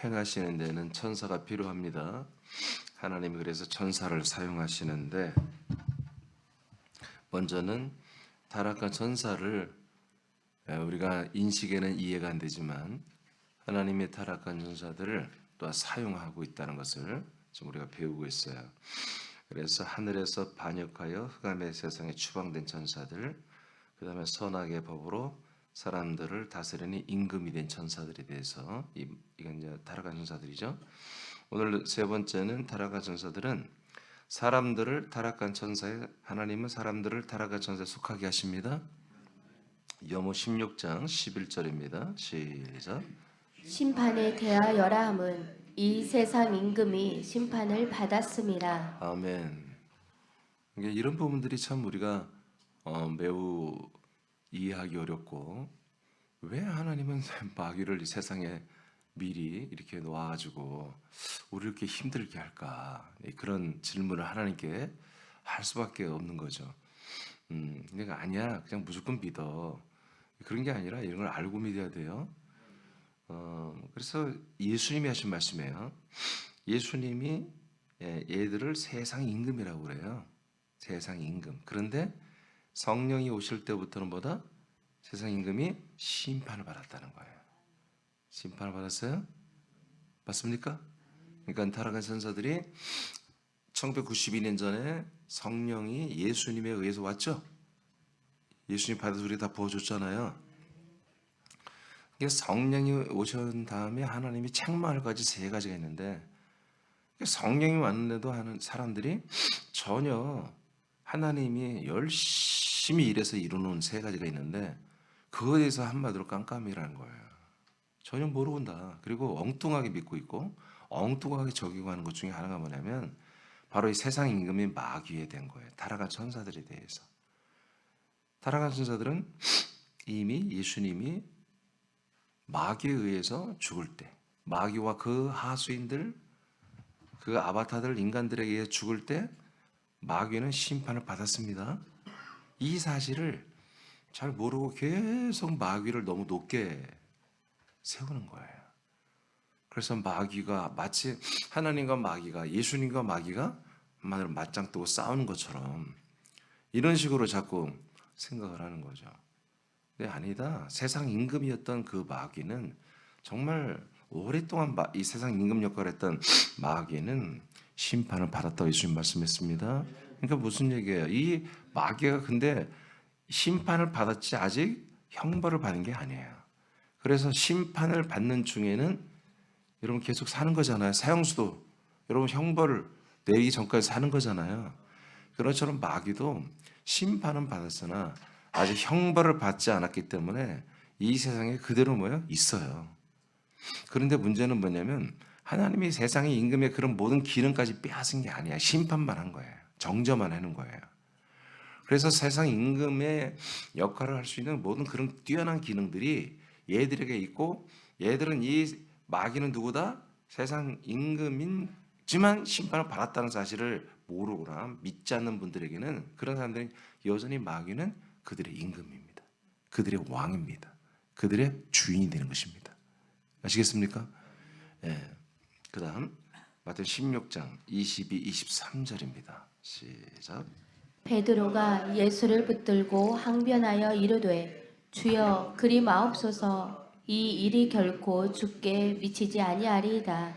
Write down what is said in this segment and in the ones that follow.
행하시는 데는 천사가 필요합니다. 하나님이 그래서 천사를 사용하시는데, 먼저는 타락한 천사를 우리가 인식에는 이해가 안 되지만 하나님의 타락한 천사들을 또 사용하고 있다는 것을 지금 우리가 배우고 있어요. 그래서 하늘에서 반역하여 흑암의 세상에 추방된 천사들, 그 다음에 선악의 법으로 사람들을 다스리는 임금이 된 천사들에 대해서 이건 이제 타락한 천사들이죠. 오늘 세 번째는 타락한 천사들은 사람들을 타락한 천사에, 하나님은 사람들을 타락한 천사에 속하게 하십니다. 여모 16장 11절입니다. 시작. 심판에 대하여라 함은 이 세상 임금이 심판을 받았음이라. 아멘. 이런 부분들이 참 우리가 매우 이해하기 어렵고, 왜 하나님은 마귀를 이 세상에 미리 이렇게 놓아가지고 우리를 이렇게 힘들게 할까? 그런 질문을 하나님께 할 수밖에 없는 거죠. 그러니까 아니야, 그냥 무조건 믿어. 그런 게 아니라 이런 걸 알고 믿어야 돼요. 그래서 예수님이 하신 말씀이에요. 예수님이 얘들을 세상 임금이라고 그래요. 세상 임금. 그런데 성령이 오실 때부터는 뭐다? 세상 임금이 심판을 받았다는 거예요. 심판을 받았어요? 맞습니까? 그러니까 타락한 천사들이 1992년 전에 성령이 예수님에 의해서 왔죠. 예수님 받아서 우리 다 부어줬잖아요. 성령이 오신 다음에 하나님이 책망을 가지 세 가지가 있는데, 성령이 왔는데도 하는 사람들이 전혀 하나님이 열심히 일해서 이루는 세 가지가 있는데, 그거에 대해서 한마디로 깜깜이라는 거예요. 전혀 모르고 온다. 그리고 엉뚱하게 믿고 있고 엉뚱하게 적용하는 것 중에 하나가 뭐냐면 바로 이 세상 임금이 마귀에 된 거예요. 타락한 천사들에 대해서. 타락한 천사들은 이미 예수님이 마귀에 의해서 죽을 때, 마귀와 그 하수인들, 그 아바타들, 인간들에게 의해 죽을 때 마귀는 심판을 받았습니다. 이 사실을 잘 모르고 계속 마귀를 너무 높게 세우는 거예요. 그래서 마귀가 마치 하나님과 마귀가, 예수님과 마귀가 한마디로 맞짱 뜨고 싸우는 것처럼 이런 식으로 자꾸 생각을 하는 거죠. 근데 아니다. 세상 임금이었던 그 마귀는 정말 오랫동안 이 세상 임금 역할을 했던 마귀는 심판을 받았다고 예수님 말씀했습니다. 그러니까 무슨 얘기예요? 이 마귀가 근데 심판을 받았지 아직 형벌을 받은 게 아니에요. 그래서 심판을 받는 중에는 여러분 계속 사는 거잖아요. 사형수도 여러분 형벌을 내리기 전까지 사는 거잖아요. 그것처럼 마귀도 심판은 받았으나 아직 형벌을 받지 않았기 때문에 이 세상에 그대로 뭐예요? 있어요. 그런데 문제는 뭐냐면 하나님이 세상의 임금의 그런 모든 기능까지 빼앗은 게 아니야. 심판만 한 거예요. 정죄만 하는 거예요. 그래서 세상 임금의 역할을 할 수 있는 모든 그런 뛰어난 기능들이 얘들에게 있고, 얘들은 이 마귀는 누구다? 세상 임금이지만 심판을 받았다는 사실을 모르거나 믿지 않는 분들에게는, 그런 사람들은 여전히 마귀는 그들의 임금입니다. 그들의 왕입니다. 그들의 주인이 되는 것입니다. 아시겠습니까? 예. 그 다음 마태복음 16장 22, 23절입니다. 시작. 베드로가 예수를 붙들고 항변하여 이르되 주여 그리 마옵소서 이 일이 결코 주께 미치지 아니하리이다.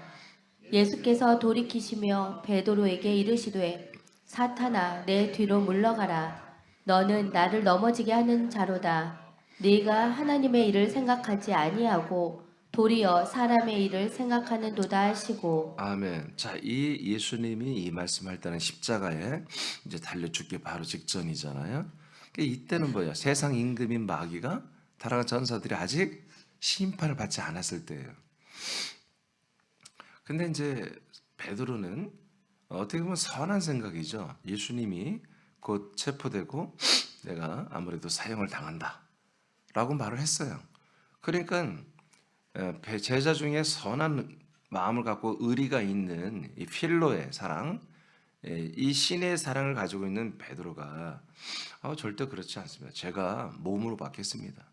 예수께서 돌이키시며 베드로에게 이르시되 사탄아 내 뒤로 물러가라. 너는 나를 넘어지게 하는 자로다. 네가 하나님의 일을 생각하지 아니하고 도리어 사람의 일을 생각하는도다 하시고. 아멘. 자, 이 예수님이 이 말씀할 때는 십자가에 이제 달려 죽기 바로 직전이잖아요. 이때는 뭐야? 세상 임금인 마귀가, 타락한 전사들이 아직 심판을 받지 않았을 때예요. 근데 이제 베드로는 어떻게 보면 선한 생각이죠. 예수님이 곧 체포되고 내가 아무래도 사형을 당한다라고 말을 했어요. 그러니까 제자 중에 선한 마음을 갖고 의리가 있는 이 필로의 사랑, 이 신의 사랑을 가지고 있는 베드로가 절대 그렇지 않습니다. 제가 몸으로 받겠습니다.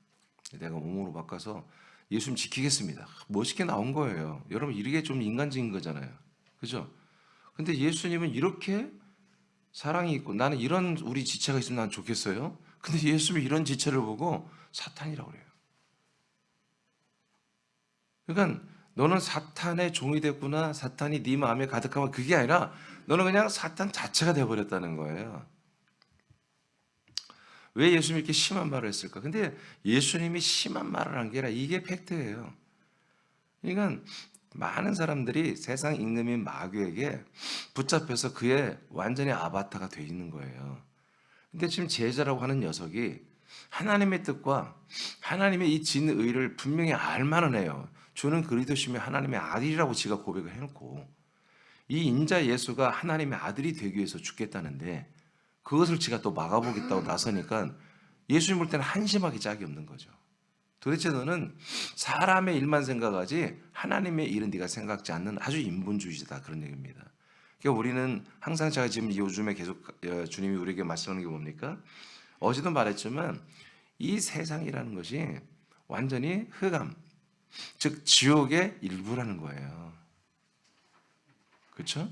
내가 몸으로 바꿔서 예수님 지키겠습니다. 멋있게 나온 거예요. 여러분 이게 좀 인간적인 거잖아요. 그죠? 근데 예수님은 이렇게 사랑이 있고 나는 이런 우리 지체가 있으면 난 좋겠어요. 근데 예수님이 이런 지체를 보고 사탄이라고 그래요. 그러니까 너는 사탄의 종이 됐구나. 사탄이 네 마음에 가득하면 그게 아니라 너는 그냥 사탄 자체가 되어버렸다는 거예요. 왜 예수님이 이렇게 심한 말을 했을까? 근데 예수님이 심한 말을 한 게 아니라 이게 팩트예요. 그러니까 많은 사람들이 세상 임금인 마귀에게 붙잡혀서 그의 완전히 아바타가 돼 있는 거예요. 근데 지금 제자라고 하는 녀석이 하나님의 뜻과 하나님의 이 진의를 분명히 알만은 해요. 주는 그리스도시며 하나님의 아들이라고 지가 고백을 해놓고 이 인자 예수가 하나님의 아들이 되기 위해서 죽겠다는데 그것을 지가 또 막아보겠다고 나서니까 예수님 볼 때는 한심하기 짝이 없는 거죠. 도대체 너는 사람의 일만 생각하지 하나님의 일은 네가 생각지 않는 아주 인본주의자다 그런 얘기입니다. 그러니까 우리는 항상 제가 지금 요즘에 계속 주님이 우리에게 말씀하는 게 뭡니까? 어제도 말했지만 이 세상이라는 것이 완전히 흑암, 즉 지옥의 일부라는 거예요. 그렇죠?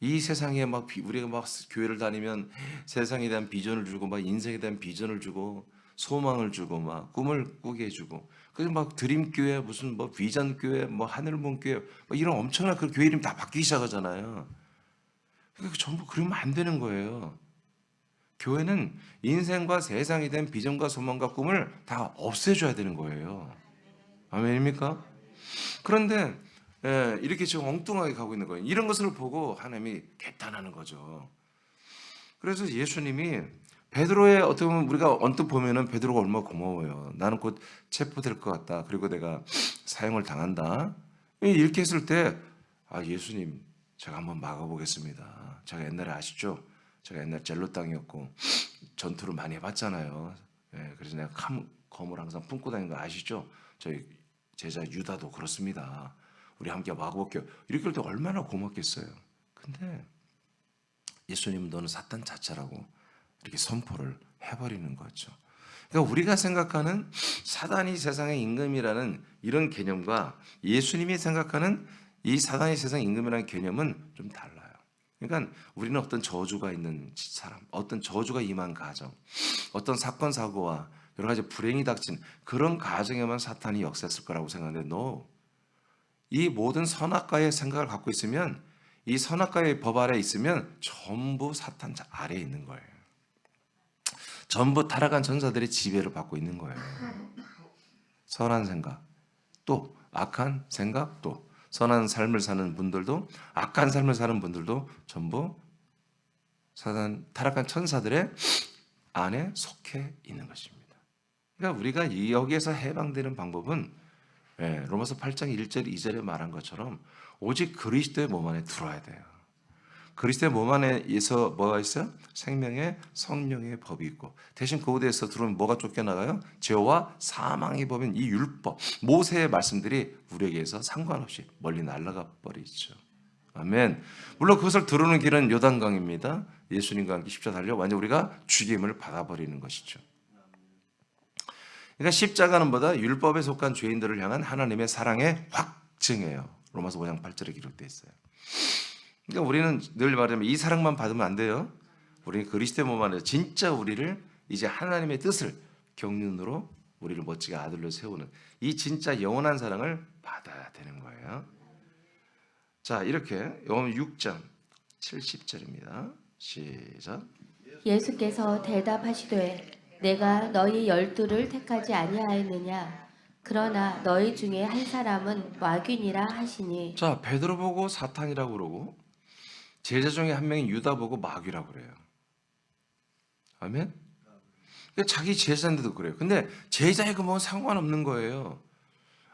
이 세상에 막 우리가 막 교회를 다니면 세상에 대한 비전을 주고 막 인생에 대한 비전을 주고 소망을 주고 막 꿈을 꾸게 해주고 그래서 막 드림 교회 무슨 뭐 비전 교회 뭐 하늘문 교회 뭐 이런 엄청난 그 교회 이름 다 바뀌기 시작하잖아요. 그러니까 전부 그러면 안 되는 거예요. 교회는 인생과 세상에 대한 비전과 소망과 꿈을 다 없애줘야 되는 거예요. 아멘입니까? 그런데 이렇게 지금 엉뚱하게 가고 있는 거예요. 이런 것을 보고 하나님이 개탄하는 거죠. 그래서 예수님이 베드로의 어떻게 보면 우리가 언뜻 보면은 베드로가 얼마나 고마워요. 나는 곧 체포될 것 같다. 그리고 내가 사형을 당한다. 이렇게 했을 때 예수님 제가 한번 막아보겠습니다. 제가 옛날에 아시죠? 제가 옛날 젤로 땅이었고 전투를 많이 해봤잖아요. 그래서 내가 검을 항상 품고 다니는 거 아시죠? 저희 제자 유다도 그렇습니다. 우리 함께 막아볼게요. 이렇게 할 때 얼마나 고맙겠어요. 근데 예수님은 너는 사탄 자체라고 이렇게 선포를 해버리는 거죠. 그러니까 우리가 생각하는 사단이 세상의 임금이라는 이런 개념과 예수님이 생각하는 이 사단이 세상 임금이라는 개념은 좀 달라요. 그러니까 우리는 어떤 저주가 있는 사람, 어떤 저주가 임한 가정, 어떤 사건 사고와 여러 가지 불행이 닥친 그런 가정에만 사탄이 역사했을 거라고 생각하는데 no. 이 모든 선악과의 생각을 갖고 있으면 이 선악과의 법 아래에 있으면 전부 사탄 아래에 있는 거예요. 전부 타락한 전사들의 지배를 받고 있는 거예요. 선한 생각, 또 악한 생각, 또 선한 삶을 사는 분들도 악한 삶을 사는 분들도 전부 사단 타락한 천사들의 안에 속해 있는 것입니다. 그러니까 우리가 여기에서 해방되는 방법은 로마서 8장 1절 2절에 말한 것처럼 오직 그리스도의 몸 안에 들어와야 돼요. 그리스도의 몸 안에서 뭐가 있어요? 생명의 성령의 법이 있고 대신 그곳에서 들어오면 뭐가 쫓겨나가요? 죄와 사망의 법인 이 율법, 모세의 말씀들이 우리에게서 상관없이 멀리 날아가 버리죠. 아멘. 물론 그것을 들어오는 길은 요단강입니다. 예수님과 함께 십자가 달려 완전 우리가 죽임을 받아버리는 것이죠. 그러니까 십자가는 보다 율법에 속한 죄인들을 향한 하나님의 사랑의 확증이에요. 로마서 5장 8절에 기록되어 있어요. 그러니까 우리는 늘 말하면 이 사랑만 받으면 안 돼요. 우리는 그리스도의 몸 안에서 진짜 우리를 이제 하나님의 뜻을 경륜으로 우리를 멋지게 아들로 세우는 이 진짜 영원한 사랑을 받아야 되는 거예요. 자, 이렇게 요한 6장 70절입니다. 시작. 예수께서 대답하시되 내가 너희 12를 택하지 아니하였느냐 그러나 너희 중에 한 사람은 마귀니라 하시니. 자, 베드로 보고 사탄이라고 그러고 제자 중에 한 명이 유다 보고 마귀라고 그래요. 아멘? 그러니까 자기 제자인데도 그래요. 근데 제자에게 뭐 상관없는 거예요.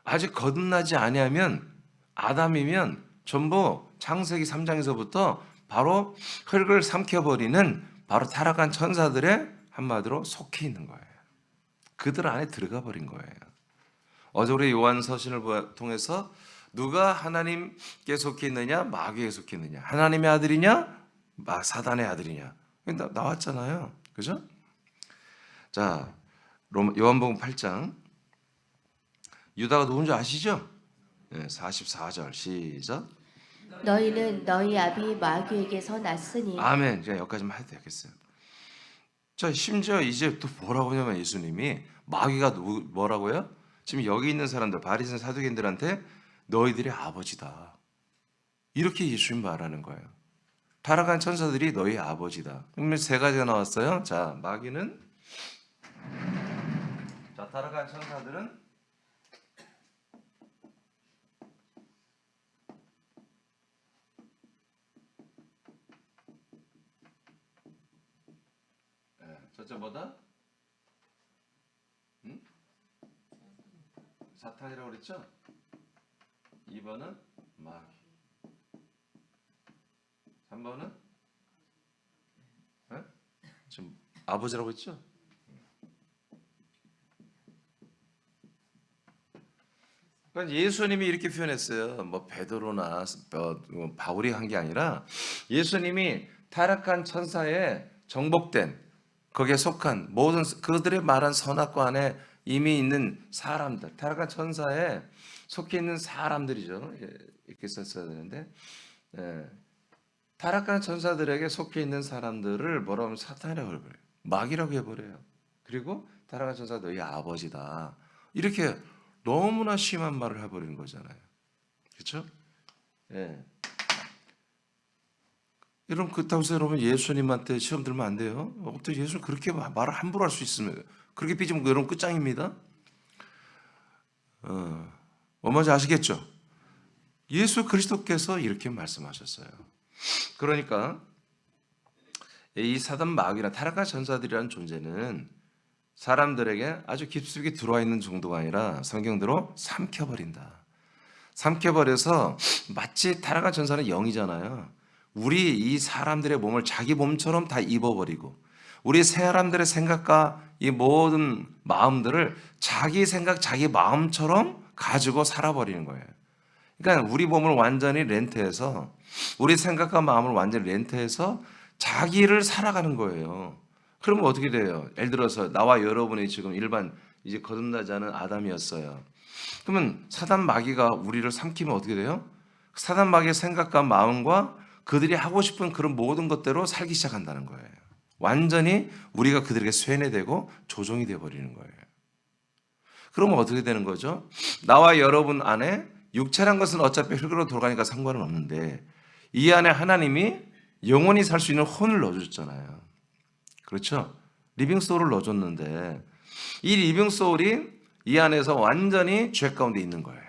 아직 거듭나지 아니하면 아담이면 전부 창세기 3장에서부터 바로 흙을 삼켜버리는 바로 타락한 천사들의 한마디로 속해 있는 거예요. 그들 안에 들어가 버린 거예요. 어제 우리 요한 서신을 통해서 누가 하나님께 속해 있느냐 마귀에 속해 있느냐 하나님의 아들이냐 사단의 아들이냐 나왔잖아요. 그죠? 자, 요한복음 8장 유다가 누군지 아시죠? 44절 시작. 너희는 너희 아비 마귀에게서 났으니 아멘. 그냥 여기까지만 해도 되겠어요. 자, 심지어 이제 또 뭐라고 하냐면 예수님이 마귀가 뭐라고요? 지금 여기 있는 사람들 바리새인 사두개인들한테 너희들의 아버지다. 이렇게 예수님 말하는 거예요. 타락한 천사들이 너희 아버지다. 그러면 세 가지가 나왔어요. 자, 마귀는 자, 타락한 천사들은 첫째 뭐다? 응? 사탄이라고 그랬죠? 2번은 마귀. 3번은 지금 아버지라고 했죠? 그러니까 예수님이 이렇게 표현했어요. 뭐 베드로나 바울이 한 게 아니라 예수님이 타락한 천사에 정복된 거기에 속한 모든 그들의 말한 선악과 안에 이미 있는 사람들, 타락한 천사에 속해 있는 사람들이죠. 이렇게 썼어야 되는데 타락한 천사들에게 속해 있는 사람들을 뭐라고 하면 사탄이라고 해버려요. 마귀라고 해버려요. 그리고 타락한 천사 너희 아버지다. 이렇게 너무나 심한 말을 해버리는 거잖아요. 그렇죠? 예. 여러분 그렇다고 해서 여러분 예수님한테 시험 들면 안 돼요. 어떻게 예수님 그렇게 말을 함부로 할 수 있으면 그렇게 삐지면 여러분 끝장입니다. 뭔지 아시겠죠? 예수 그리스도께서 이렇게 말씀하셨어요. 그러니까 이 사단 마귀나 타락한 전사들이라는 존재는 사람들에게 아주 깊숙이 들어와 있는 정도가 아니라 성경대로 삼켜버린다. 삼켜버려서 마치 타락한 전사는 영이잖아요. 우리 이 사람들의 몸을 자기 몸처럼 다 입어버리고 우리 사람들의 생각과 이 모든 마음들을 자기 생각, 자기 마음처럼 가지고 살아버리는 거예요. 그러니까 우리 몸을 완전히 렌트해서 우리 생각과 마음을 완전히 렌트해서 자기를 살아가는 거예요. 그러면 어떻게 돼요? 예를 들어서 나와 여러분이 지금 일반 이제 거듭나지 않은 아담이었어요. 그러면 사단 마귀가 우리를 삼키면 어떻게 돼요? 사단 마귀의 생각과 마음과 그들이 하고 싶은 그런 모든 것대로 살기 시작한다는 거예요. 완전히 우리가 그들에게 쇠뇌되고 조종이 되어버리는 거예요. 그러면 어떻게 되는 거죠? 나와 여러분 안에 육체란 것은 어차피 흙으로 돌아가니까 상관은 없는데 이 안에 하나님이 영원히 살 수 있는 혼을 넣어줬잖아요. 그렇죠? 리빙 소울을 넣어줬는데 이 리빙 소울이 이 안에서 완전히 죄 가운데 있는 거예요.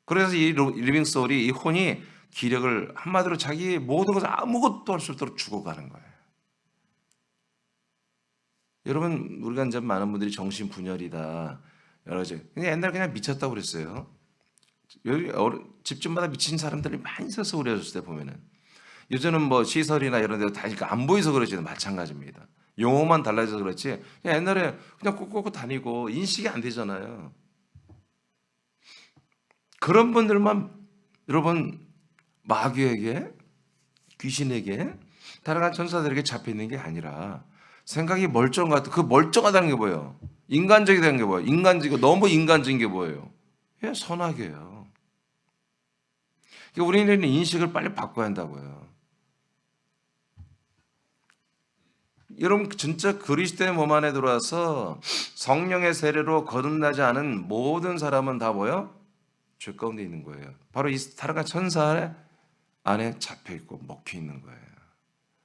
그래서 이 리빙 소울이 이 혼이 기력을 한마디로 자기 모든 것을 아무것도 할 수 없도록 죽어가는 거예요. 여러분 우리가 이제 많은 분들이 정신분열이다 여러 가지 옛날에 그냥 미쳤다고 그랬어요. 여기 집집마다 미친 사람들이 많이 있어서 우리 어렸을 때 보면은 요즘은 뭐 시설이나 이런 데도 다니까 안 보여서 그러지 마찬가지입니다. 용어만 달라져서 그렇지 옛날에 그냥 꽂고 다니고 인식이 안 되잖아요. 그런 분들만 여러분 마귀에게 귀신에게 타락한 천사들에게 잡혀있는 게 아니라 생각이 멀쩡하다. 그 멀쩡하다는 게 뭐예요? 인간적이다는 게 뭐예요? 인간적이고 너무 인간적인 게 뭐예요? 예, 선악이에요. 그러니까 우리는 인식을 빨리 바꿔야 한다고요. 여러분 진짜 그리스도의 몸 안에 들어와서 성령의 세례로 거듭나지 않은 모든 사람은 다 뭐예요? 죄 가운데 있는 거예요. 바로 이 타락한 천사 안에 잡혀있고 먹혀있는 거예요.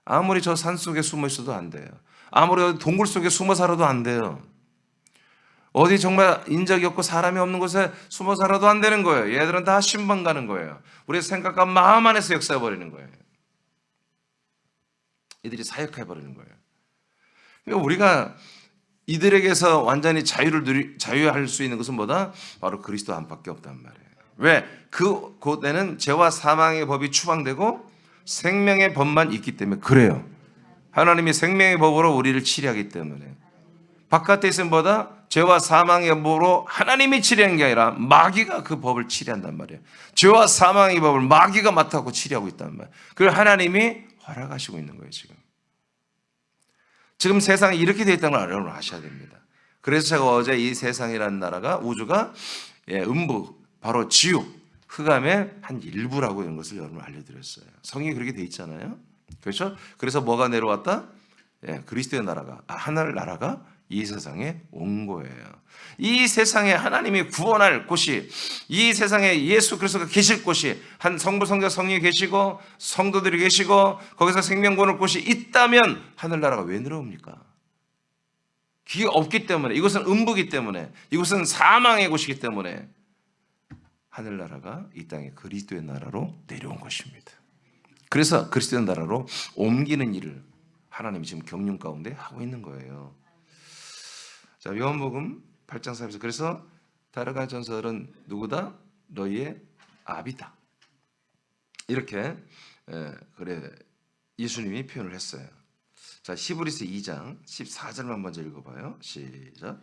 아무리 저 산 속에 숨어 있어도 안 돼요. 아무리 동굴 속에 숨어 살아도 안 돼요. 어디 정말 인적이 없고 사람이 없는 곳에 숨어 살아도 안 되는 거예요. 얘들은 다 신방 가는 거예요. 우리의 생각과 마음 안에서 역사해버리는 거예요. 이들이 사역해버리는 거예요. 그러니까 우리가 이들에게서 완전히 자유할 수 있는 것은 뭐다? 바로 그리스도 안밖에 없단 말이에요. 왜? 그곳에는 죄와 사망의 법이 추방되고 생명의 법만 있기 때문에 그래요. 하나님이 생명의 법으로 우리를 치리하기 때문에 바깥에 있으면 뭐다? 죄와 사망의 법으로 하나님이 치리하는 게 아니라 마귀가 그 법을 치리한단 말이에요. 죄와 사망의 법을 마귀가 맡아서 치리하고 있단 말이에요. 그걸 하나님이 허락하시고 있는 거예요. 지금 세상이 이렇게 되어 있다는 걸 여러분 아셔야 됩니다. 그래서 제가 어제 이 세상이라는 나라가 우주가 음부 바로 지옥 흑암의 한 일부라고 이런 것을 여러분 알려드렸어요. 성경이 그렇게 돼 있잖아요. 그렇죠? 그래서 뭐가 내려왔다? 그리스도의 나라가 하늘 나라가 이 세상에 온 거예요. 이 세상에 하나님이 구원할 곳이 이 세상에 예수 그리스도가 계실 곳이 한 성부 성자 성령이 계시고 성도들이 계시고 거기서 생명권 을 곳이 있다면 하늘 나라가 왜 내려옵니까? 그게 없기 때문에 이곳은 음부기 때문에 이곳은 사망의 곳이기 때문에 하늘나라가 이 땅에 그리스도의 나라로 내려온 것입니다. 그래서 그리스도의 나라로 옮기는 일을 하나님이 지금 경륜 가운데 하고 있는 거예요. 자, 요한복음 8장 4절에서 그래서 다르가 전설은 누구다? 너희의 아비다. 이렇게 그래 예수님이 표현을 했어요. 자, 히브리서 2장 14절만 먼저 읽어봐요. 시작.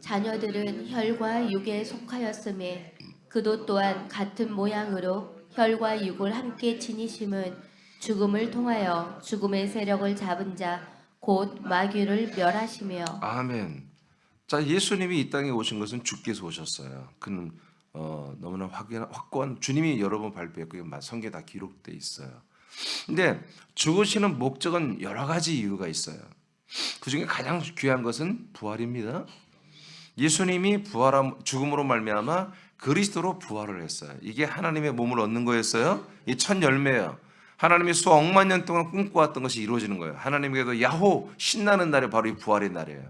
자녀들은 혈과 육에 속하였음에 그도 또한 같은 모양으로 혈과 육을 함께 지니심은 죽음을 통하여 죽음의 세력을 잡은 자 곧 마귀를 멸하시며. 아멘. 자, 예수님이 이 땅에 오신 것은 주께서 오셨어요. 그는 너무나 확고한 주님이 여러 번 발표했고 성경에 다 기록돼 있어요. 근데 죽으시는 목적은 여러 가지 이유가 있어요. 그중에 가장 귀한 것은 부활입니다. 예수님이 죽음으로 말미암아 그리스도로 부활을 했어요. 이게 하나님의 몸을 얻는 거였어요. 이 첫 열매예요. 하나님이 수억만 년 동안 꿈꿔왔던 것이 이루어지는 거예요. 하나님께도 야호 신나는 날이 바로 이 부활의 날이에요.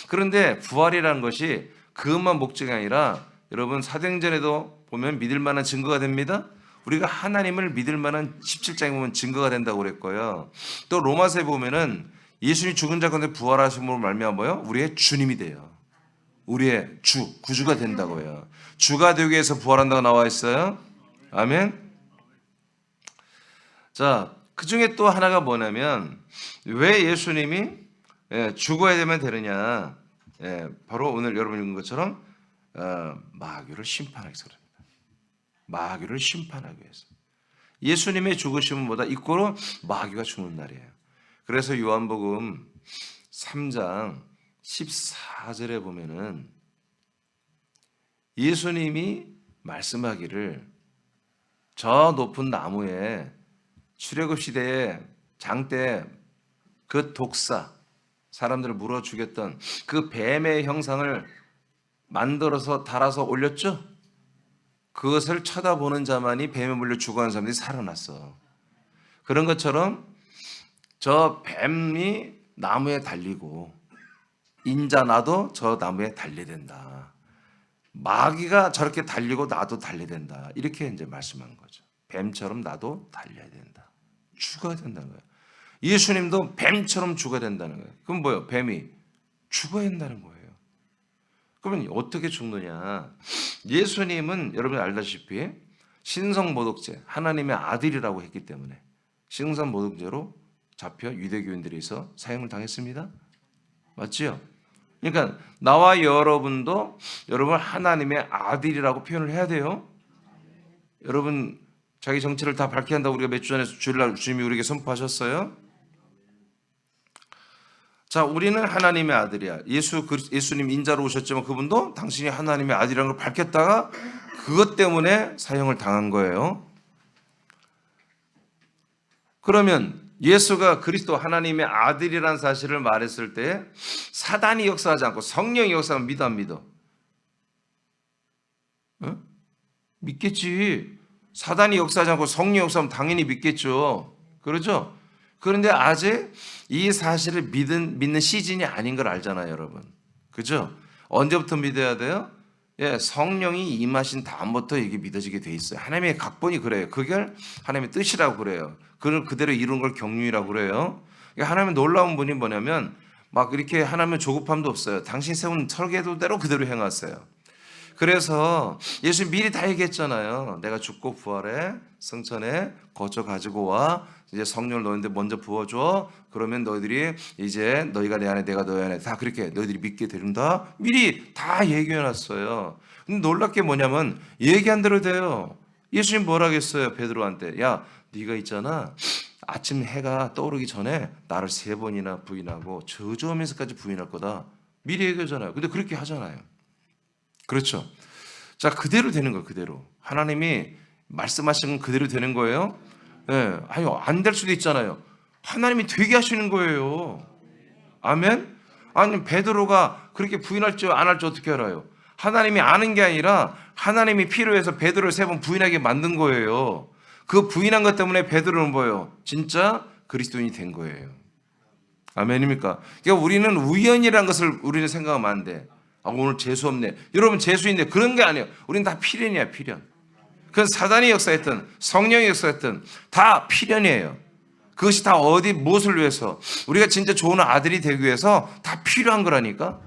그런데 부활이라는 것이 그것만 목적이 아니라 여러분 사도행전에도 보면 믿을 만한 증거가 됩니다. 우리가 하나님을 믿을 만한 17장에 보면 증거가 된다고 그랬고요. 또 로마서에 보면은 예수님이 죽은 자 가운데 부활하심으로 말미암아 뭐요? 우리의 주님이 돼요. 우리의 주, 구주가 된다고요. 주가 되기 위해서 부활한다고 나와 있어요. 아멘. 자, 그 중에 또 하나가 뭐냐면 왜 예수님이 죽어야 되면 되느냐? 바로 오늘 여러분 읽은 것처럼 마귀를 심판하기 위해서 그럽니다. 마귀를 심판하기 위해서. 예수님의 죽으심은 뭐다? 이꼬로 마귀가 죽는 날이에요. 그래서 요한복음 3장 14절에 보면은 예수님이 말씀하기를 저 높은 나무에 출애굽 시대에 장 때 그 독사 사람들을 물어 죽였던 그 뱀의 형상을 만들어서 달아서 올렸죠. 그것을 쳐다보는 자만이 뱀에 물려 죽어가는 사람들이 살아났어. 그런 것처럼 저 뱀이 나무에 달리고 인자 나도 저 나무에 달려야 된다. 마귀가 저렇게 달리고 나도 달려야 된다. 이렇게 이제 말씀한 거죠. 뱀처럼 나도 달려야 된다. 죽어야 된다는 거예요. 예수님도 뱀처럼 죽어야 된다는 거예요. 그럼 뭐예요? 뱀이 죽어야 된다는 거예요. 그러면 어떻게 죽느냐? 예수님은 여러분이 알다시피 신성모독죄, 하나님의 아들이라고 했기 때문에 신성모독죄로 잡혀 유대교인들에서 사형을 당했습니다. 맞지요? 그러니까 나와 여러분도 여러분 하나님의 아들이라고 표현을 해야 돼요. 여러분 자기 정체를 다 밝혀야 한다고 우리가 몇 주 전에 주일날 주님이 우리에게 선포하셨어요. 자, 우리는 하나님의 아들이야. 예수님 인자로 오셨지만 그분도 당신이 하나님의 아들이라는 걸 밝혔다가 그것 때문에 사형을 당한 거예요. 그러면 예수가 그리스도 하나님의 아들이라는 사실을 말했을 때 사단이 역사하지 않고 성령이 역사하면 믿어 안 믿어? 믿겠지. 사단이 역사하지 않고 성령이 역사하면 당연히 믿겠죠. 그렇죠? 그런데 아직 이 사실을 믿는 시즌이 아닌 걸 알잖아요, 여러분. 그죠? 언제부터 믿어야 돼요? 성령이 임하신 다음부터 이게 믿어지게 돼 있어요. 하나님의 각본이 그래요. 그게 하나님의 뜻이라고 그래요. 그걸 그대로 이룬 걸 경륜이라고 그래요. 하나님의 놀라운 분이 뭐냐면 막 이렇게 하나님은 조급함도 없어요. 당신 세운 설계도대로 그대로 행하세요. 그래서 예수님 미리 다 얘기했잖아요. 내가 죽고 부활해 성천에 거쳐 가지고 와. 이제 성령을 너희한테 먼저 부어줘. 그러면 너희들이 이제 너희가 내 안에 내가 너희 안에 다 그렇게 너희들이 믿게 된다. 미리 다 얘기해놨어요. 근데 놀랍 게 뭐냐면 얘기한 대로 돼요. 예수님 뭐라 했어요? 베드로한테. 야, 네가 있잖아. 아침 해가 떠오르기 전에 나를 3번이나 부인하고 저주하면서까지 부인할 거다. 미리 얘기하잖아요. 근데 그렇게 하잖아요. 그렇죠? 자, 그대로 되는 거예요. 그대로. 하나님이 말씀하신 건 그대로 되는 거예요. 예, 아니 안 될 수도 있잖아요. 하나님이 되게 하시는 거예요. 아멘. 아니 베드로가 그렇게 부인할 줄 안 할 줄 어떻게 알아요? 하나님이 아는 게 아니라 하나님이 필요해서 베드로를 3번 부인하게 만든 거예요. 그 부인한 것 때문에 베드로는 뭐예요? 진짜 그리스도인이 된 거예요. 아멘입니까? 그러니까 우리는 우연이라는 것을 우리는 생각하면 안 돼. 아, 오늘 재수 없네. 여러분 재수인데 그런 게 아니에요. 우리는 다 필연이야, 필연. 그건 사단이 역사했든 성령이 역사했든 다 필연이에요. 그것이 다 어디 무엇을 위해서 우리가 진짜 좋은 아들이 되기 위해서 다 필요한 거라니까.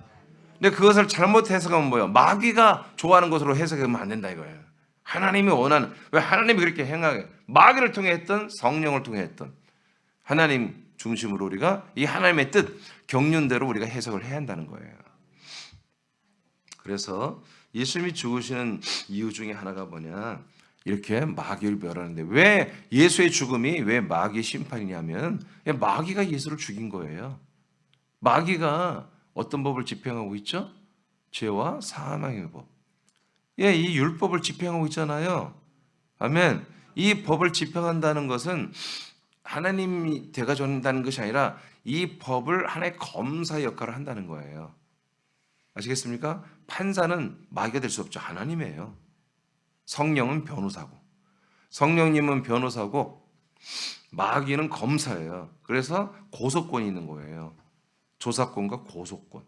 근데 그것을 잘못 해석하면 뭐예요? 마귀가 좋아하는 것으로 해석하면 안 된다 이거예요. 하나님이 원하는, 왜 하나님이 그렇게 행하게 마귀를 통해 했던 성령을 통해 했던 하나님 중심으로 우리가 이 하나님의 뜻 경륜대로 우리가 해석을 해야 한다는 거예요. 그래서 예수님이 죽으시는 이유 중에 하나가 뭐냐, 이렇게 마귀를 멸하는데, 왜 예수의 죽음이 왜 마귀의 심판이냐면 마귀가 예수를 죽인 거예요. 마귀가 어떤 법을 집행하고 있죠? 죄와 사망의 법. 예, 이 율법을 집행하고 있잖아요. 아멘. 이 법을 집행한다는 것은 하나님이 돼가준다는 것이 아니라 이 법을 하나의 검사 역할을 한다는 거예요. 아시겠습니까? 판사는 마귀가 될 수 없죠. 하나님이에요. 성령은 변호사고, 성령님은 변호사고, 마귀는 검사예요. 그래서 고소권이 있는 거예요. 조사권과 고소권.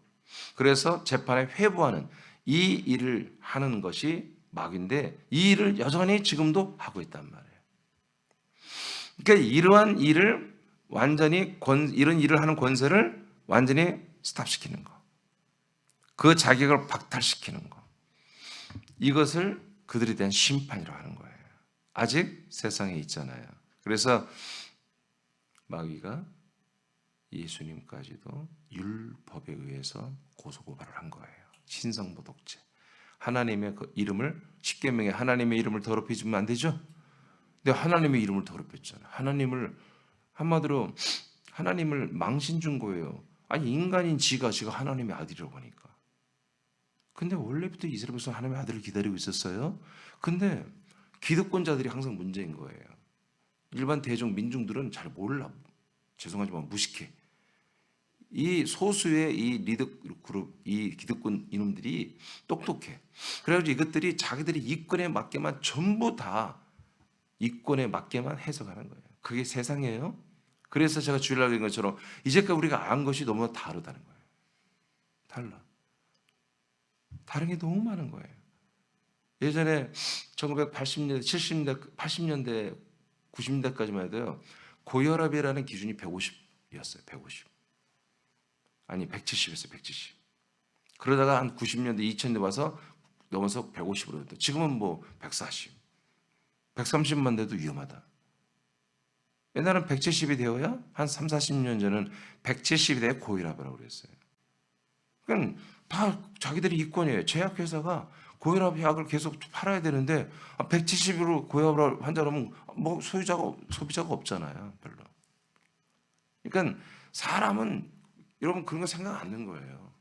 그래서 재판에 회부하는 이 일을 하는 것이 마귀인데, 이 일을 여전히 지금도 하고 있단 말이에요. 그러니까 이러한 일을 완전히 이런 일을 하는 권세를 완전히 스탑시키는 거, 그 자격을 박탈시키는 거, 이것을 그들에 대한 심판이라고 하는 거예요. 아직 세상에 있잖아요. 그래서 마귀가 예수님까지도 율법에 의해서 고소고발을 한 거예요. 신성모독죄. 하나님의 그 이름을, 십계명에 하나님의 이름을 더럽히면 안 되죠? 근데 하나님의 이름을 더럽혔잖아요. 하나님을, 한마디로 하나님을 망신 준 거예요. 아니 인간인 지가 하나님의 아들이라고 하니까. 근데 원래부터 이스라엘에서 하나님의 아들을 기다리고 있었어요. 근데 기득권자들이 항상 문제인 거예요. 일반 대중 민중들은 잘 몰라. 죄송하지만 무식해. 이 소수의 이 리더 그룹, 이 기득권 이놈들이 똑똑해. 그래가지고 이것들이 자기들이 이권에 맞게만 전부 다 이권에 맞게만 해석하는 거예요. 그게 세상이에요. 그래서 제가 주일날 된 것처럼 이제까지 우리가 안 것이 너무 다르다는 거예요. 달라. 다른 게 너무 많은 거예요. 예전에 1980년대, 70년대, 80년대, 90년대까지만 해도요, 고혈압이라는 기준이 150이었어요. 150. 아니 170이었어요. 170. 그러다가 한 90년대, 2000년대 와서 넘어서 150으로 됐다. 지금은 뭐 140, 130만 돼도 위험하다. 옛날엔 170이 되어야 한 3, 40년 전은 170이 돼야 고혈압이라고 그랬어요. 그러니까 다 자기들이 이권이에요. 제약회사가 고혈압 약을 계속 팔아야 되는데 170으로 고혈압 환자라면 뭐 소비자가 없잖아요. 별로. 그러니까 사람은 여러분 그런 거 생각 안 하는 거예요.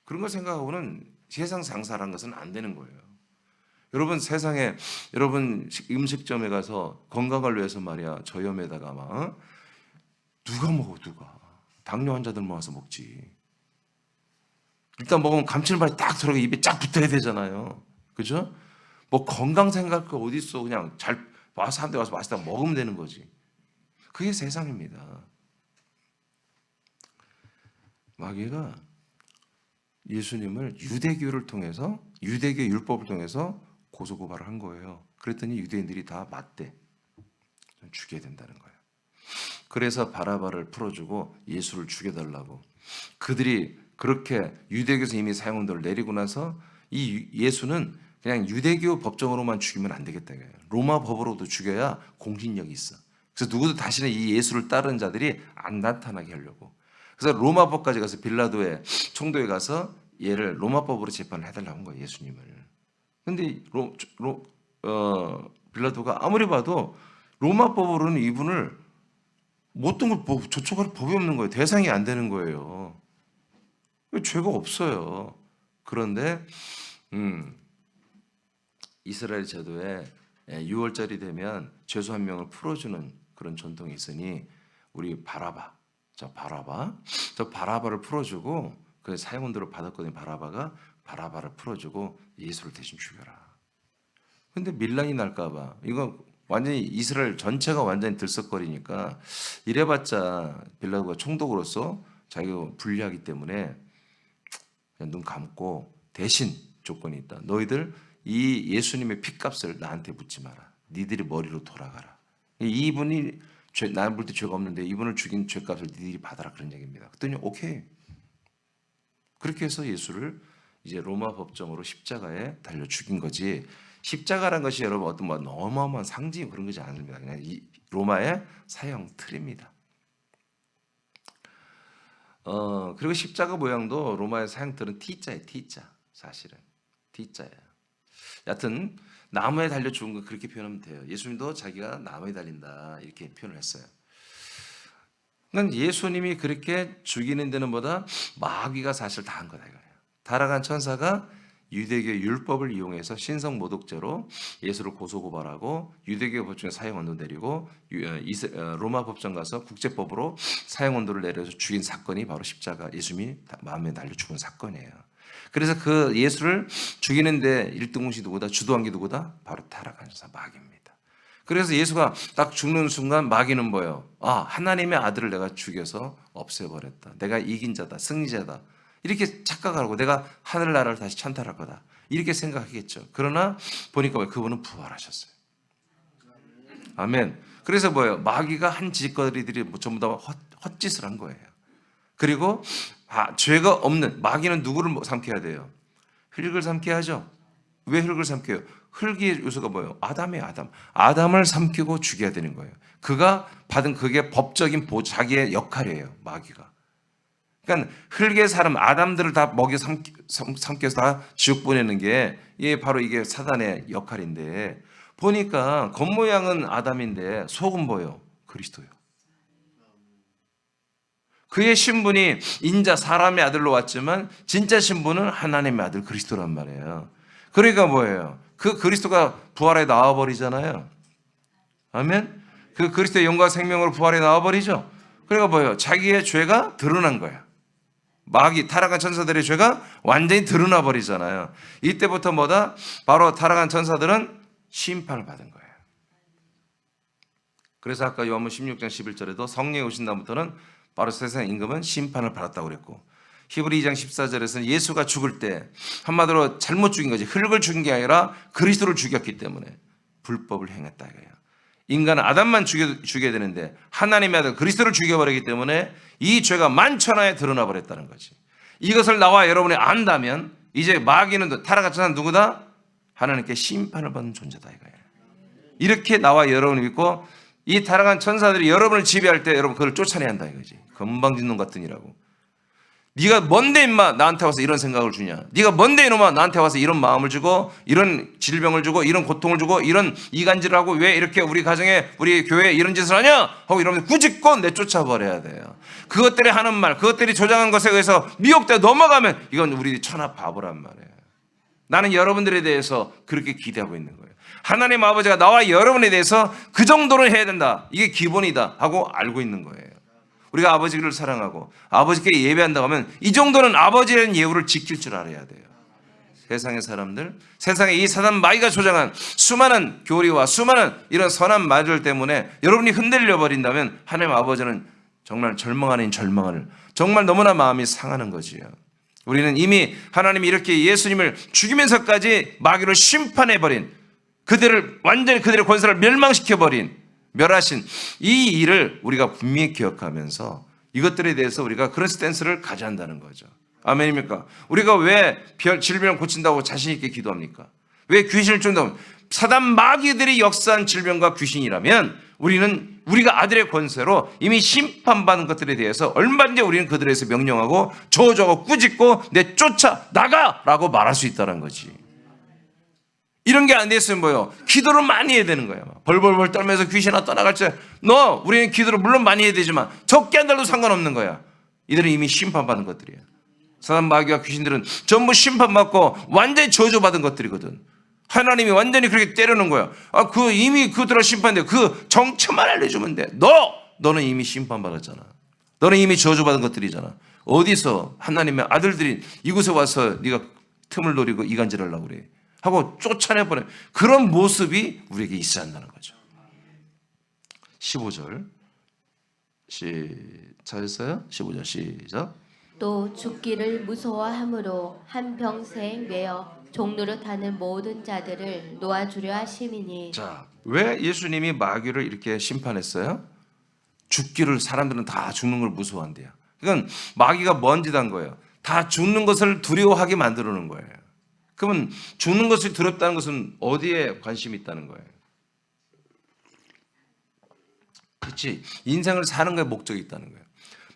그런 거 생각하고는 세상 장사라는 것은 안 되는 거예요. 여러분 세상에, 여러분 음식점에 가서 건강을 위해서 말이야, 저염에다가 막 누가 먹어, 누가. 당뇨 환자들만 와서 먹지. 일단 먹으면 감칠맛이 딱 들어가 입에 쫙 붙어야 되잖아요. 그죠? 뭐 건강 생각할 거 어디 있어. 그냥 잘 와서 한 대 와서 맛있다 먹으면 되는 거지. 그게 세상입니다. 마귀가 예수님을 유대교를 통해서, 유대교 율법을 통해서 고소고발을 한 거예요. 그랬더니 유대인들이 다 맞대. 죽여야 된다는 거예요. 그래서 바라바를 풀어주고 예수를 죽여달라고. 그들이 그렇게 유대교에서 이미 사용한 대로 내리고 나서 이 예수는 그냥 유대교 법정으로만 죽이면 안 되겠다. 로마 법으로도 죽여야 공신력이 있어. 그래서 누구도 다시는 이 예수를 따르는 자들이 안 나타나게 하려고. 그래서 로마 법까지 가서 빌라도의 총독에 가서 얘를 로마 법으로 재판을 해달라고 한 거예요. 예수님을. 근데 빌라도가 아무리 봐도 로마 법으로는 이분을 못된 걸 조촉할 법이 없는 거예요. 대상이 안 되는 거예요. 죄가 없어요. 그런데 이스라엘 제도에 6월절이 되면 죄수 한 명을 풀어주는 그런 전통이 있으니 우리 저 바라바를 풀어주고 그 사형원도를 받았거든요. 바라바를 풀어주고 예수를 대신 죽여라. 근데 밀란이 날까봐 이거 완전히 이스라엘 전체가 완전히 들썩거리니까 이래봤자 빌라도가 총독으로서 자기가 불리하기 때문에 그냥 눈 감고 대신 조건이 있다. 너희들 이 예수님의 핏값을 나한테 묻지 마라. 니들이 머리로 돌아가라. 이분이 나는 볼 때 죄가 없는데 이분을 죽인 죄값을 니들이 받아라 그런 얘기입니다. 그랬더니 오케이. 그렇게 해서 예수를 이제 로마 법정으로 십자가에 달려 죽인 거지. 십자가란 것이 여러분 어떤 뭐 어마어마한 상징 그런 것이 아닙니다. 그냥 이 로마의 사형 틀입니다. 그리고 십자가 모양도 로마의 사형틀은 T자예요. T자. 사실은 T자예요. 여하튼 나무에 달려 죽은 거 그렇게 표현하면 돼요. 예수님도 자기가 나무에 달린다 이렇게 표현을 했어요. 그러니까 예수님이 그렇게 죽이는 데는 보다 마귀가 사실 다 한 거다 이거예요. 타락한 천사가 유대교 율법을 이용해서 신성 모독죄로 예수를 고소고발하고 유대교 법정에 사형원도 내리고 로마 법정 가서 국제법으로 사형원도를 내려서 죽인 사건이 바로 십자가 예수님이 마음에 달려 죽은 사건이에요. 그래서 그 예수를 죽이는데 1등공시 누구다? 주도한 게 누구다? 바로 타락한 천사 마귀입니다. 그래서 예수가 딱 죽는 순간 마귀는 뭐예요? 하나님의 아들을 내가 죽여서 없애버렸다. 내가 이긴 자다. 승리자다. 이렇게 착각하고 내가 하늘나라를 다시 찬탈할 거다. 이렇게 생각하겠죠. 그러나 보니까 그분은 부활하셨어요. 아멘. 그래서 뭐예요? 마귀가 한 짓거리들이 전부 다 헛짓을 한 거예요. 그리고 죄가 없는 마귀는 누구를 삼켜야 돼요? 흙을 삼켜야 하죠. 왜 흙을 삼켜요? 흙의 요소가 뭐예요? 아담이에요. 아담을 삼키고 죽여야 되는 거예요. 그가 받은 그게 법적인 자기의 역할이에요. 마귀가. 그러니까 흙의 사람 아담들을 다 먹여 삼켜서 다 지옥 보내는 게 바로 이게 사단의 역할인데 보니까 겉모양은 아담인데 속은 뭐예요? 그리스도예요. 그의 신분이 인자 사람의 아들로 왔지만 진짜 신분은 하나님의 아들 그리스도란 말이에요. 그러니까 뭐예요? 그 그리스도가 부활해 나와버리잖아요. 아멘? 그 그리스도의 영광 생명으로 부활해 나와버리죠. 그러니까 뭐예요? 자기의 죄가 드러난 거야. 마귀 타락한 천사들의 죄가 완전히 드러나 버리잖아요. 이때부터 뭐다? 바로 타락한 천사들은 심판을 받은 거예요. 그래서 아까 요한복음 16장 11절에도 성령이 오신 다음부터는 바로 세상 임금은 심판을 받았다고 그랬고 히브리 2장 14절에서는 예수가 죽을 때 한마디로 잘못 죽인 거지. 흙을 죽인 게 아니라 그리스도를 죽였기 때문에 불법을 행했다 이거예요. 인간은 아담만 죽여야 되는데 하나님의 아들 그리스도를 죽여버리기 때문에 이 죄가 만천하에 드러나 버렸다는 거지. 이것을 나와 여러분이 안다면 이제 마귀는 타락한 천사는 누구다? 하나님께 심판을 받는 존재다 이거예요. 이렇게 나와 여러분이 믿고 이 타락한 천사들이 여러분을 지배할 때 여러분 그걸 쫓아내야 한다 이거지. 건방진 놈 같으니라고. 네가 뭔데 임마 나한테 와서 이런 생각을 주냐. 네가 뭔데 이놈아 나한테 와서 이런 마음을 주고 이런 질병을 주고 이런 고통을 주고 이런 이간질을 하고 왜 이렇게 우리 가정에 우리 교회에 이런 짓을 하냐 하고 이러면 꾸짖고 내쫓아버려야 돼요. 그것들이 하는 말 그것들이 조장한 것에 의해서 미혹돼 넘어가면 이건 우리 천하 바보란 말이에요. 나는 여러분들에 대해서 그렇게 기대하고 있는 거예요. 하나님 아버지가 나와 여러분에 대해서 그 정도는 해야 된다. 이게 기본이다 하고 알고 있는 거예요. 우리가 아버지를 사랑하고 아버지께 예배한다고 하면 이 정도는 아버지라는 예우를 지킬 줄 알아야 돼요. 세상의 사람들, 세상에 이 사단 마귀가 조장한 수많은 교리와 수많은 이런 선한 말들 때문에 여러분이 흔들려 버린다면 하나님 아버지는 정말 절망 아닌 절망을 정말 너무나 마음이 상하는 거지요. 우리는 이미 하나님이 이렇게 예수님을 죽이면서까지 마귀를 심판해버린 그들을 완전히 그들의 권세를 멸망시켜버린 멸하신 이 일을 우리가 분명히 기억하면서 이것들에 대해서 우리가 그런 스탠스를 가져야 한다는 거죠. 아멘입니까? 우리가 왜 질병을 고친다고 자신 있게 기도합니까? 왜 귀신을 쫓는다고? 사단 마귀들이 역사한 질병과 귀신이라면 우리는 우리가 아들의 권세로 이미 심판받은 것들에 대해서 얼마든지 우리는 그들에서 명령하고 저주하고 꾸짖고 내쫓아 나가라고 말할 수 있다는 거지. 이런 게 안 됐으면 뭐예요? 기도를 많이 해야 되는 거예요. 벌벌벌 떨면서 귀신아 떠나갈 때 우리는 기도를 물론 많이 해야 되지만 적게 한달도 상관없는 거야. 이들은 이미 심판받은 것들이에요. 사단 마귀와 귀신들은 전부 심판받고 완전히 저주받은 것들이거든. 하나님이 완전히 그렇게 때려놓은 거야. 이미 그들아 심판돼. 그 정체만 알려주면 돼. 너는 이미 심판받았잖아. 너는 이미 저주받은 것들이잖아. 어디서 하나님의 아들들이 이곳에 와서 네가 틈을 노리고 이간질하려고 그래 하고 쫓아내버려. 그런 모습이 우리에게 있어야 한다는 거죠. 15절 찾았어요? 15절 시작. 또 죽기를 무서워함으로 한평생 매어 종노릇하는 모든 자들을 놓아주려 하심이니. 자, 왜 예수님이 마귀를 이렇게 심판했어요? 죽기를, 사람들은 다 죽는 걸 무서워한대요. 그건 마귀가 뭔 짓 한 거예요? 다 죽는 것을 두려워하게 만들어 놓은 거예요. 그러면 죽는 것을 두렵다는 것은 어디에 관심이 있다는 거예요? 그렇지. 인생을 사는 거에 목적이 있다는 거예요.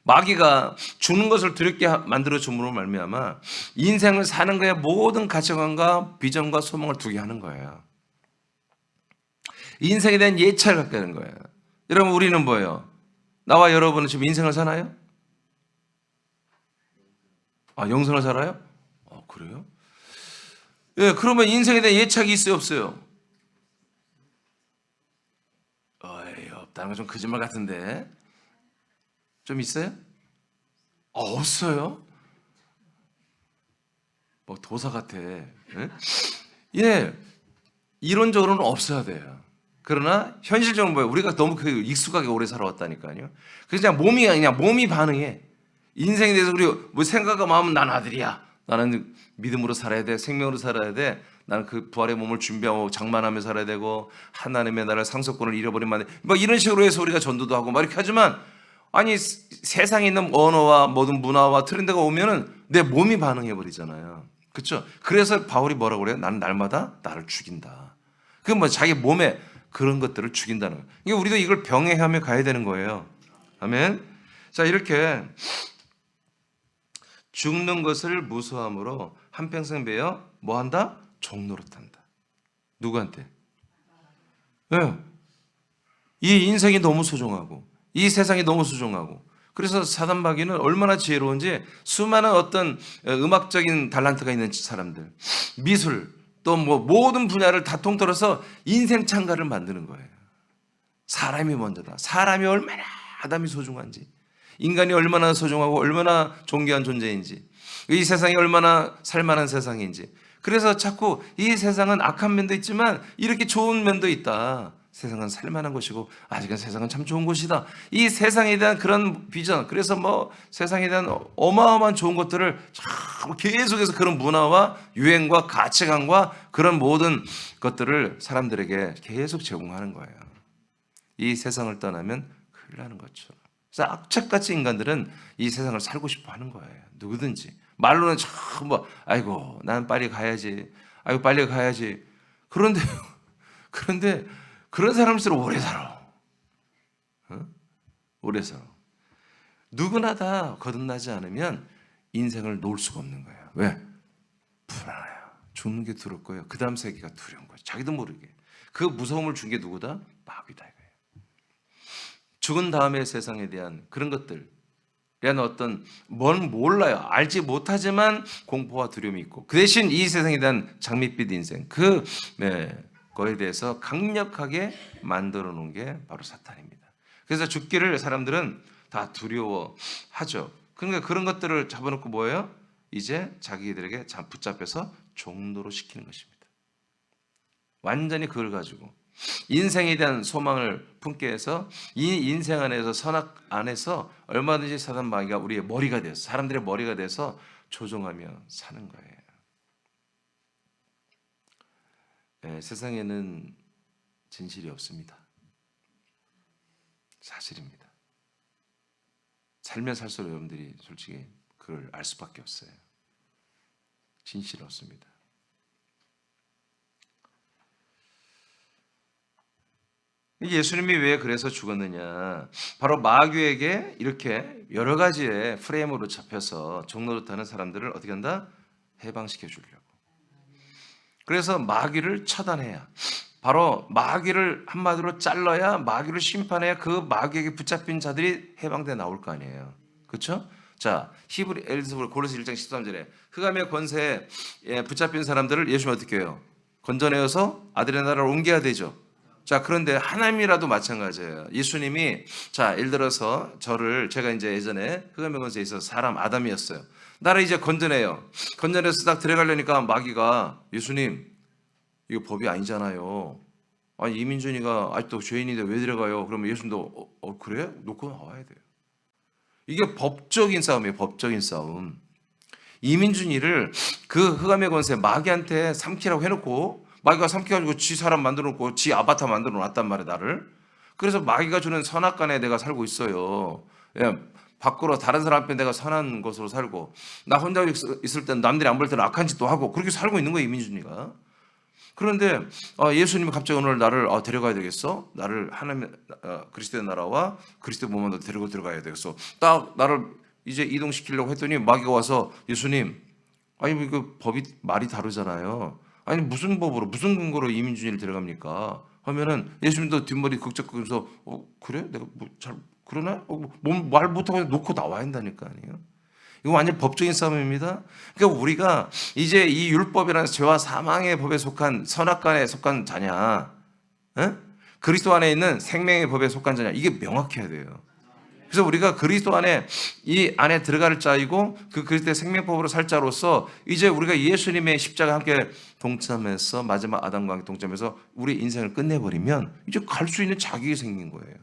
마귀가 죽는 것을 두렵게 만들어 줌으로 말미암아 인생을 사는 거에 모든 가치관과 비전과 소망을 두게 하는 거예요. 인생에 대한 예찰을 갖게 되는 거예요. 여러분, 우리는 뭐예요? 나와 여러분은 지금 인생을 사나요? 영생을 살아요? 그래요? 예, 그러면 인생에 대한 예착이 있어요, 없어요? 없다는 건 좀 거짓말 같은데. 좀 있어요? 없어요? 뭐 도사 같아. 예, 이론적으로는 없어야 돼요. 그러나 현실적으로 뭐예요? 우리가 너무 익숙하게 오래 살아왔다니까요. 그래서 그냥 몸이 반응해. 인생에 대해서 우리 뭐 생각과 마음은 난 아들이야. 나는 믿음으로 살아야 돼. 생명으로 살아야 돼. 나는 그 부활의 몸을 준비하고 장만하며 살아야 되고 하나님의 나라를 상속권을 잃어버리면 안 돼. 뭐 이런 식으로 해서 우리가 전도도 하고 막 이렇게 하지만 세상에 있는 언어와 모든 문화와 트렌드가 오면은 내 몸이 반응해 버리잖아요. 그렇죠? 그래서 바울이 뭐라고 그래요? 나는 날마다 나를 죽인다. 그 뭐 자기 몸에 그런 것들을 죽인다는 거예요. 이게 우리도 이걸 병행하며 가야 되는 거예요. 아멘. 자, 이렇게 죽는 것을 무서워함으로 한평생 배어 뭐 한다? 종노릇한다. 누구한테? 네. 이 인생이 너무 소중하고 이 세상이 너무 소중하고 그래서 사단 마귀는 얼마나 지혜로운지 수많은 어떤 음악적인 달란트가 있는 사람들, 미술, 또 뭐 모든 분야를 다 통틀어서 인생 창가를 만드는 거예요. 사람이 먼저다. 사람이 얼마나 아담이 소중한지, 인간이 얼마나 소중하고 얼마나 존귀한 존재인지, 이 세상이 얼마나 살만한 세상인지. 그래서 자꾸 이 세상은 악한 면도 있지만 이렇게 좋은 면도 있다. 세상은 살만한 곳이고 아직은 세상은 참 좋은 곳이다. 이 세상에 대한 그런 비전, 그래서 뭐 세상에 대한 어마어마한 좋은 것들을 참 계속해서 그런 문화와 유행과 가치관과 그런 모든 것들을 사람들에게 계속 제공하는 거예요. 이 세상을 떠나면 큰일 나는 것처럼. 그래서 악착같이 인간들은 이 세상을 살고 싶어 하는 거예요. 누구든지. 말로는 참 아이고 난 빨리 가야지. 아이고 빨리 가야지. 그런데 그런 사람일수록 오래 살아. 오래 살아. 누구나 다 거듭나지 않으면 인생을 놓을 수가 없는 거예요. 왜? 불안해요. 죽는 게 두렵고요. 그 다음 세계가 두려운 거죠. 자기도 모르게. 그 무서움을 준 게 누구다? 마귀다 이거예요. 죽은 다음의 세상에 대한 그런 것들, 대한 어떤 뭔 몰라요. 알지 못하지만 공포와 두려움이 있고 그 대신 이 세상에 대한 장밋빛 인생 그거에 대해서 강력하게 만들어 놓은 게 바로 사탄입니다. 그래서 죽기를 사람들은 다 두려워하죠. 그러니까 그런 것들을 잡아놓고 뭐예요? 이제 자기들에게 붙잡혀서 종노로 시키는 것입니다. 완전히 그걸 가지고 인생에 대한 소망을 품게 해서 이 인생 안에서 선악 안에서 얼마든지 사단 마귀가 우리의 머리가 돼서 사람들의 머리가 돼서 조종하며 사는 거예요. 네, 세상에는 진실이 없습니다. 사실입니다. 살면 살수록 여러분들이 솔직히 그걸 알 수밖에 없어요. 진실이 없습니다. 예수님이 왜 그래서 죽었느냐? 바로 마귀에게 이렇게 여러 가지의 프레임으로 잡혀서 종노릇하는 사람들을 어떻게 한다? 해방시켜 주려고. 그래서 마귀를 처단해야, 바로 마귀를 한마디로 잘라야, 마귀를 심판해야 그 마귀에게 붙잡힌 자들이 해방돼 나올 거 아니에요. 그렇죠? 자, 히브리 엘리스브 고린도서 1장 13절에 흑암의 권세에 붙잡힌 사람들을 예수님이 어떻게 해요? 건져내어서 아들의 나라로 옮겨야 되죠. 자, 그런데 하나님이라도 마찬가지예요. 예수님이 자, 예를 들어서 제가 이제 예전에 흑암의 권세에 있어서 사람 아담이었어요. 나를 이제 건져내요. 건져내서 딱 들어가려니까 마귀가 예수님 이거 법이 아니잖아요. 아니 이민준이가 아직도 죄인인데 왜 들어가요? 그러면 예수님도 그래? 놓고 나와야 돼요. 이게 법적인 싸움이에요. 법적인 싸움. 이민준이를 그 흑암의 권세 마귀한테 삼키라고 해놓고 마귀가 삼켜가지고 지 사람 만들어놓고 지 아바타 만들어놨단 말이에요. 나를. 그래서 마귀가 주는 선악간에 내가 살고 있어요. 예, 밖으로 다른 사람 앞에 내가 선한 것으로 살고 나 혼자 있을 때는 남들이 안 볼 때는 악한 짓도 하고 그렇게 살고 있는 거예요. 이민준이가. 그런데 예수님이 갑자기 오늘 나를 데려가야 되겠어? 나를 하나님 그리스도의 나라와 그리스도의 몸으로 데리고 들어가야 되겠어. 딱 나를 이제 이동시키려고 했더니 마귀가 와서 예수님 아니 그 법이 말이 다르잖아요. 아니 무슨 법으로 무슨 근거로 이민준이를 데려갑니까? 하면은 예수님도 뒷머리 극적거리면서 그래? 내가 뭐 잘 그러나? 말 못하고 놓고 나와야 한다니까 아니에요. 이거 완전 법적인 싸움입니다. 그러니까 우리가 이제 이 율법이라는 죄와 사망의 법에 속한 선악간에 속한 자냐, 그리스도 안에 있는 생명의 법에 속한 자냐, 이게 명확해야 돼요. 그래서 우리가 그리스도 안에 이 안에 들어갈 자이고 그 그리스도의 생명법으로 살 자로서 이제 우리가 예수님의 십자가 함께 동참해서 마지막 아담과 함께 동참해서 우리 인생을 끝내버리면 이제 갈 수 있는 자격이 생긴 거예요.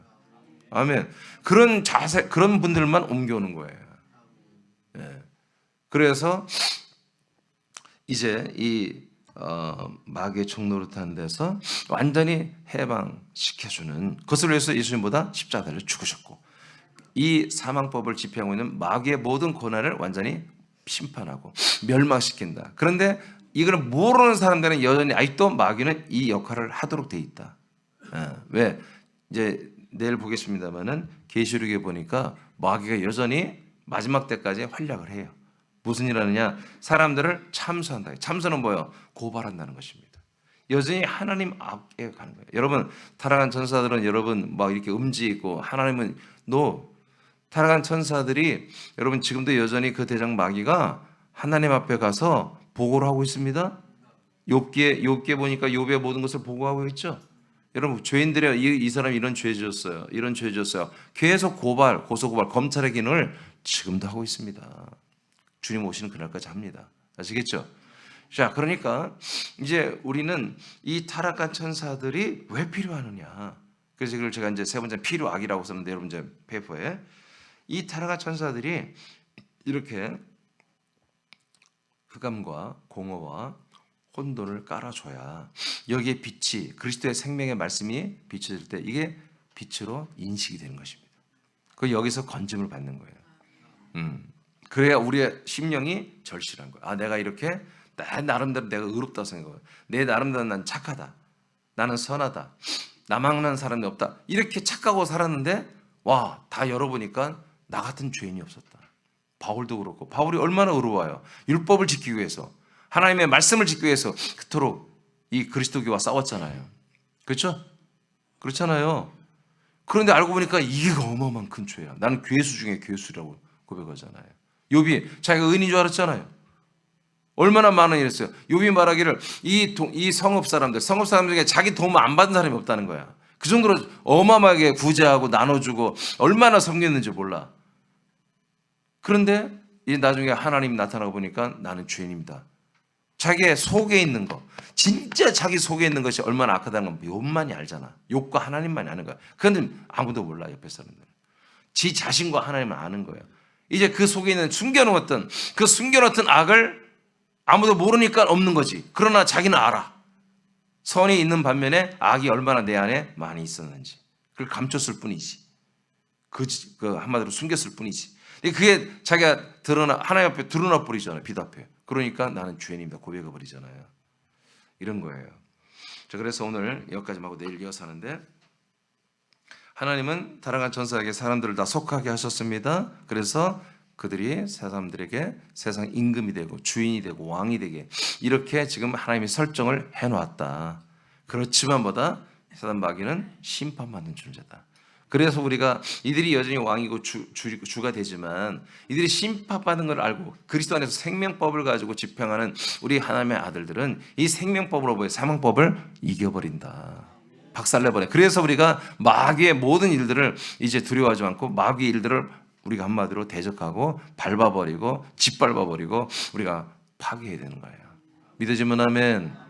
아멘. 그런 자세, 그런 분들만 옮겨오는 거예요. 그래서 이제 이 마귀의 종노릇하는 데서 완전히 해방시켜주는 그것을 위해서 예수님보다 십자가를 죽으셨고 이 사망법을 집행하고 있는 마귀의 모든 고난을 완전히 심판하고 멸망시킨다. 그런데 이걸 모르는 사람들은 여전히 아직도 마귀는 이 역할을 하도록 돼 있다. 왜? 이제 내일 보겠습니다만은 계시록에 보니까 마귀가 여전히 마지막 때까지 활약을 해요. 무슨 일 하느냐? 사람들을 참소한다. 참소는 뭐예요? 고발한다는 것입니다. 여전히 하나님 앞에 가는 거예요. 여러분, 타락한 천사들은 여러분 막 이렇게 음지있고 하나님은 타락한 천사들이 여러분 지금도 여전히 그 대장 마귀가 하나님 앞에 가서 보고를 하고 있습니다. 욥기에 보니까 욥의 모든 것을 보고하고 있죠. 여러분 죄인들이 이 사람이 이런 죄 지었어요. 이런 죄 지었어요. 계속 고소고발, 검찰의 기능을 지금도 하고 있습니다. 주님 오시는 그날까지 합니다. 아시겠죠? 자, 그러니까 이제 우리는 이 타락한 천사들이 왜 필요하느냐? 그래서 이걸 제가 이제 세 번째 필요악이라고 썼는데 여러분 이제 페이퍼에 이 타락한 천사들이 이렇게 흑암과 공허와 혼돈을 깔아줘야 여기에 빛이 그리스도의 생명의 말씀이 비춰질 때 이게 빛으로 인식이 되는 것입니다. 그 여기서 건짐을 받는 거예요. 그래야 우리의 심령이 절실한 거예요. 내가 이렇게 내 나름대로 내가 의롭다고 생각해요. 내 나름대로 난 착하다. 나는 선하다. 나만한 사람이 없다. 이렇게 착하고 살았는데 다 열어보니까 나 같은 죄인이 없었다. 바울도 그렇고 바울이 얼마나 의로워요. 율법을 지키기 위해서 하나님의 말씀을 지키기 위해서 그토록 이 그리스도교와 싸웠잖아요. 그렇죠? 그렇잖아요. 그런데 알고 보니까 이게 어마어마한 큰 죄야. 나는 괴수 중에 괴수라고 고백하잖아요. 욥이 자기가 의인인 줄 알았잖아요. 얼마나 많은 일했어요. 욥이 말하기를 이 성읍 사람들 중에 자기 도움 안 받은 사람이 없다는 거야. 그 정도로 어마어마하게 구제하고 나눠주고 얼마나 섬겼는지 몰라. 그런데 나중에 하나님이 나타나고 보니까 나는 죄인입니다. 자기 속에 있는 거, 진짜 자기 속에 있는 것이 얼마나 악하다는 건 욥만이 알잖아. 욥과 하나님만이 아는 거야. 그런데 아무도 몰라. 옆에 사람들은 지 자신과 하나님을 아는 거예요. 이제 그 속에 있는 숨겨놓았던 악을 아무도 모르니까 없는 거지. 그러나 자기는 알아. 선이 있는 반면에 악이 얼마나 내 안에 많이 있었는지 그걸 감췄을 뿐이지. 그 한마디로 숨겼을 뿐이지. 그게 자기가 하나님 앞에 드러나 버리잖아요. 빛 앞에. 그러니까 나는 죄인입니다. 고백해 버리잖아요. 이런 거예요. 자, 그래서 오늘 여기까지 하고 내일 이어서 하는데 하나님은 타락한 천사에게 사람들을 다 속하게 하셨습니다. 그래서 그들이 사람들에게 세상 임금이 되고 주인이 되고 왕이 되게 이렇게 지금 하나님이 설정을 해놓았다. 그렇지만 사단 마귀는 심판받는 존재다. 그래서 우리가 이들이 여전히 왕이고 주가 되지만 이들이 심판받는 걸 알고 그리스도 안에서 생명법을 가지고 집행하는 우리 하나님의 아들들은 이 생명법으로 보여 사망법을 이겨버린다. 박살내버려. 그래서 우리가 마귀의 모든 일들을 이제 두려워하지 않고 마귀의 일들을 우리가 한마디로 대적하고 밟아버리고 짓밟아버리고 우리가 파괴해야 되는 거예요. 믿어지면 아멘.